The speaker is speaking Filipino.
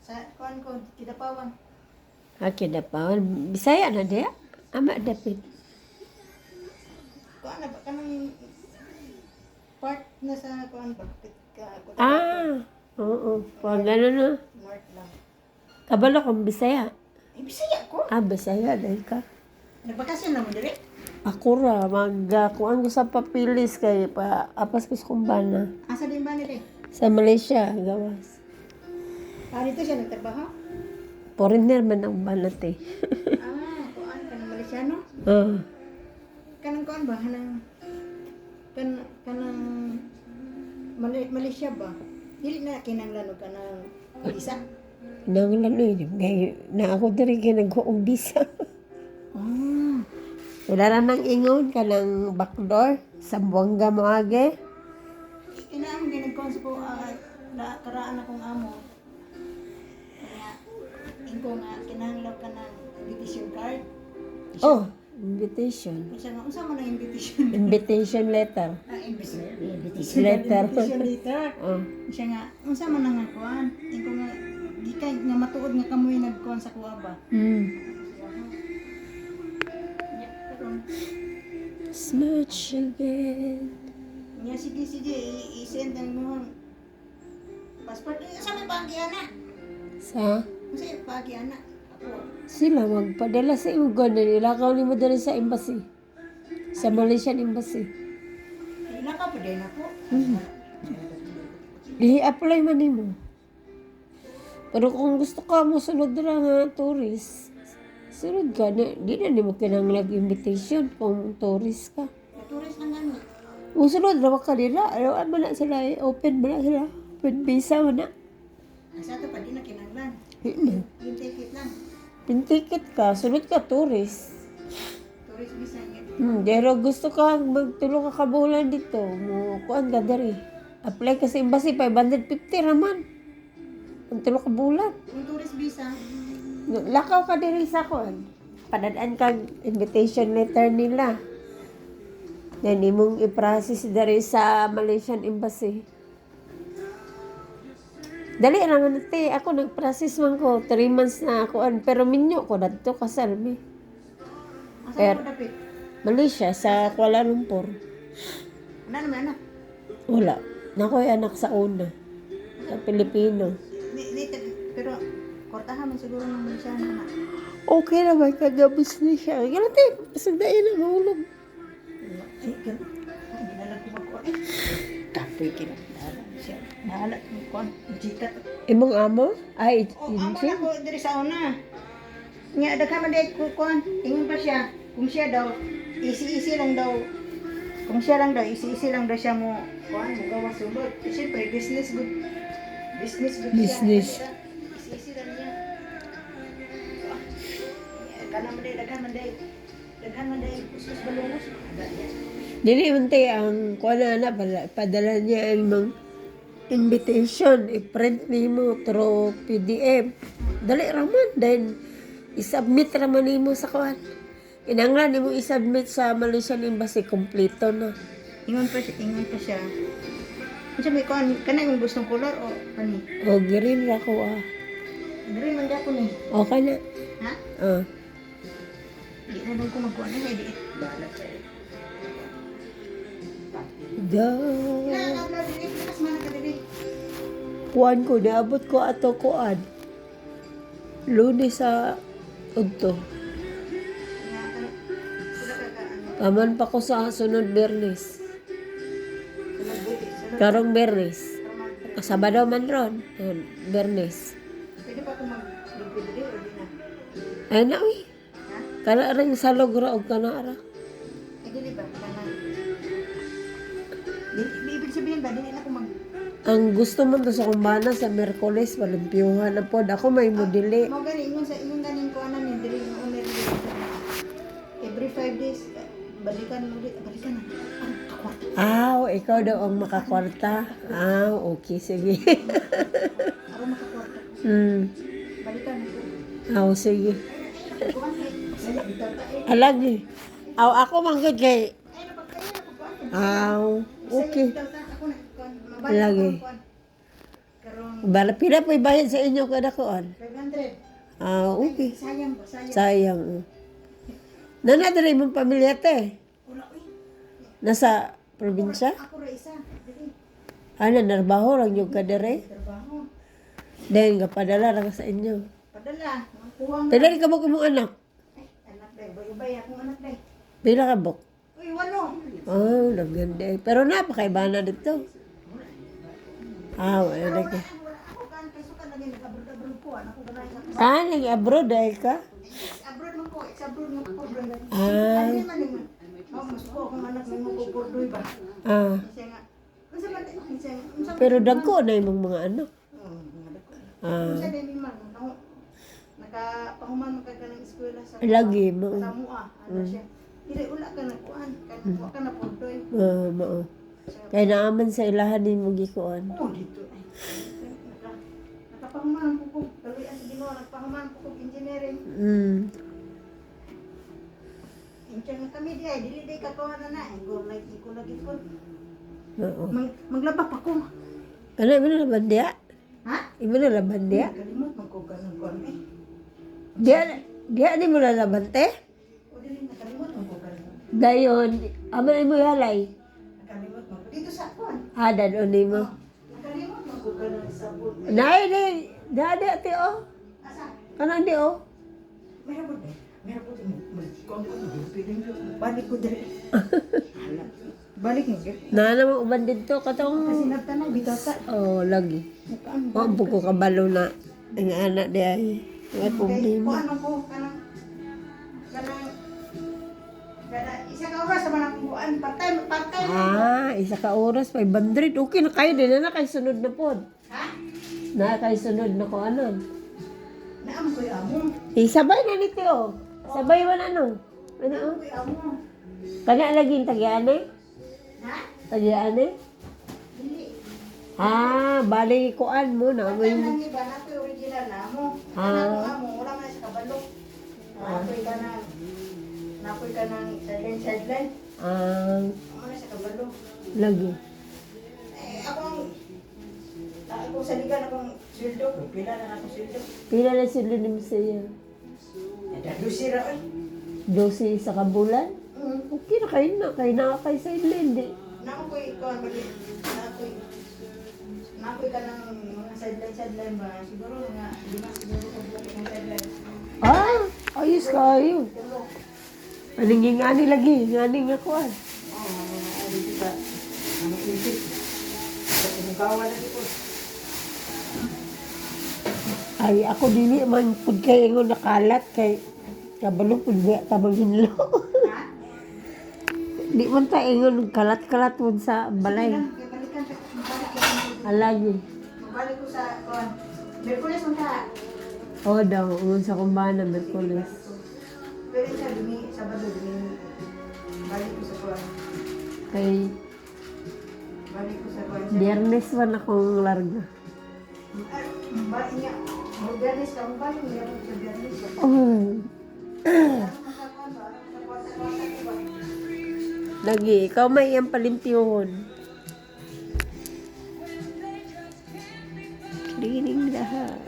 sa kuan ko Kidapawan. Kidapawan. Bisaya na dia? Ama dapit. Kuan na ba kanang part na sa kuan ba? Oo. Pag ano na. North lang. Kabalo kong Bisaya. Bisaya ko. Bisaya dahil ka. Nagbakasyon na mo diri? Ako ra, kuan ko sa papilis kay apas ko sa kumbana. Asa din ba nila? Sa Malaysia, gawas. Dito siya nagtrabaho? Foreigner man ang banat eh. Kuan kanang Malaysiano? Oo. Kanang kuan ba kanang Malaysia ba? Dili na kinahanglan og kanang visa. Nangalan eh. Kaya na ako diri kay nagkuong bisa. Wala na nang ingon ka ng backdoor sa Buanga Moage. Kinaam ginagkuan sa ko karaan akong amo. Kaya ingko nga kinahanglan ka ng invitation card. Invitation. Siya nga unsa man ang invitation? Invitation letter. Invitation Letter. Invitation letter. Siya nga unsa man ang kuan? Ingko nga gikan nga matuod nga kamoy nagkuan sa kuha ba? Smudge again. Nga sige i-send ang mo passport. Sa may pagi-ana. Sa? Sa pagi-ana. Ako. Sila magpadala sa iugan na nilakaw ni mo dali sa embassy. Sa Malaysian embassy. Naka pa din ako. I-apply man nimo. Pero kung gusto ka mo sunod na nga tourist, sunod ka na, di na mo kinahanglan invitation kung tourist ka. Tourist lang gani. Kung sunod na ka nila, ayaw man na sila, open man na sila. Open visa man na. Sa ato pa di na kinahanglan. Hindi. Yung ticket lang. Pintiket ka, sunod ka tourist. Tourist visa niya. Pero gusto ka magtulong ka kabulan dito, mo kuan ka dari. Apply ka sa embassy, 550 raman. Ang tulong ka bulan. Yung tourist visa, Lakaw ka diri sa kuan. Padadaan ka invitation letter nila. Then imong i-process diri sa Malaysian embassy. Dali ra man te, ako nag-process man ko 3 months na kuan, pero minyo ko dadto ka salmi. asa mo dapit? Malaysia sa Kuala Lumpur. Ano naman anak? Wala. Nakoy anak sa una. Sa Pilipino. Pero kortahan man siguro ng siya na. Okay naman, kagabos na siya. Ganun tayo, pasagdayan na mahulog. Sige. Hindi na lang kumagkuha. Kapoy kinakdalan siya. Nahalat mo kuha. Jikat. Imong amo? Ay, Amo yun na siya. ko diri sa una. Nya daghan man day kuha. Ingon pa siya. Kung siya daw, easy lang daw. Kung siya lang daw, easy lang daw siya mo kuha. Mo gawa sulod. Siyempre, business good. Business good Business. siya. Easy lang niya. Daghan man day. Daghan man day. Usus balungos. Dili man tayo ang kuha na padala niya ang mga invitation. I-print nimo through PDF. Dali raman. Then, i-submit raman nimo sa kuha. Kinanglan nimo i-submit sa Malaysian Embassy. Kompleto na. Ingon pa siya. Kasi may kuha. Kanay kung gustong color o pani. O, green ra ko Green man ako ni. Okay na. Ha? Di na lang ko magkuha na. Di. Balat siya. Go. Mas mana ka dili. Kuan ko, naabot ko ato kuan. Lunes sa Udto. Paman pa ko sa sunod Bernes. Karong Bernes. Sabado man ron. Bernes. Pwede pa ako mag-libre dili o di na? Ay na, uy. Ha? Kana rin sa logra o kana ra. Dili ba? Ibig sabihin ba, dili na ako mag... Ang gusto mo to sa kumbana sa Merkules, walimpiyuhan na po. Ako may modili. Mo gani, ingon ganing ko anan yung dili yung owner dili. Every 5 days, balikan mo ulit. Balikan na. Kakwarta. Ikaw daw ang makakwarta. Okay, sige. Ako makakwarta. Balikan mo. Sige. Kuhan kay. Sige, bitaw ta eh. Alagi. Ako manggod kay. Ay, napagkaya na pagkuhan. Okay. Bitaw ta. Ako na. Kuhan. Lagi. Karon karong Bala, pila po ibayad sa inyo kada kuan? 500. Ah, okay. Sayang ba? Sayang. Sayang. Nanadari mong pamilya te. Wala, uy. Nasa probinsya? Ako ra isa. Dili. Ano, narbaho lang yung kadere? Trabaho. Dahil nga padala lang sa inyo. Padala. Ang kuwang. Pila rin ka mo kumong anak? Ay, anak day. Bay akong anak day. Pila ka bok? Uy, walo. Oh, naganda. Pero napakaibana dito. Ah, wala na ka. Ako kan kaso kan lagi nag-abroad ko. Ako ganay sa Ah, nag-abroad dahil ka? abroad man ko. Sa abroad man ko. Ah. Ano man ni. Mas ko akong anak may magkukurdoy ba. Ah. Kasi nga. Unsa man unsa Pero dagko na yung mga anak. mga dako. Ah. Unsa din man. Nakapahuman man ka ng eskwela sa Lagi mo. sa mua. Ano siya. Dili ula ka na kuan. Wa ka na pordoy. Mao. Kaya naaman sa ilahan din mo gikuan. Oh, dito. Ay. Nakapahuman ko ko. Kaluyan sa Ginoo nagpahuman ko ko engineering. Incha nga kami di ay dili day katuwa na na. Go like ko lagi ko. Oo. Maglaba pa ko. Ano, imo na laban diya? Ha? Imo na laban diya? Kalimot man ko ganun ko eh. Diya di mo lalaban te? O dili nakalimot man ko ganun. Dayon, ama imo yalay. Nakalimot man ko dito sa kuan. Hadan o nimo. Nakalimot man ko ganun sa bud. Nay, dadi ate o. Asa? Kanang di o. Meron po. Meron po. Kuan ko piling ko. Balik ko dire. Balik mo gid. Na naman uban dito katong Kasi nagtanong bitata. oh lagi. Nakaan. O buko kabalo na ang anak di ay. May problema. Kuan man ko kanang isa ka oras sa mga kuan part-time. Ah, isa ka oras 500. Okay na kayo din na kay sunod na pod. Ha? Na kay sunod na ko anon. Naam ko amo. Sabay na nito o. Sabay man ano. Ano o? Ko amo. Kana laging tagiane? Ha? Tagiane? Dili. Ah, bali kuan mo na mo Ang yung nang iba na ko original na mo. Ah. Ano amo wala man sa kabalo. Nakoy ka nang sideline. Ano sa kabalo. lagi. Ako sa ligan akong sweldo. Pila na ako sweldo. Pila na sila ni Misaya? Dusira oy. 12 sa kabulan? Okay na kayo na. Kayo na kay sa hindi. Nakoy ko ang bali. Nakoy ka ng mga sideline ba? Siguro mga 5 siguro ko bulat ng sideline. Ah, ayos kayo. Tulo. Paningin nga ni lagi. Nga ni nga kuan. Dito sa ano isip. Sa umugawa lagi ko. Ay, ako dili man pud kay ingon nakalat kay kabalo pud biya ta maghinlo. Ha? Di man ta ingon kalat-kalat pud sa balay. Balikan sa balik. Alagi. Mabalik ko sa kon. Merkules mo ka. O daw, ungon sa kumbana Merkules. Pero siya dumi Sabado dumi. Balik ko sa kon. Kay Balik ko sa kon. Biyernes man akong larga. Balik niya. Modernis ka mo balik niya sa Bernis. Oh, lagi. Ikaw may iyang palimpyuhon. Cleaning lahat.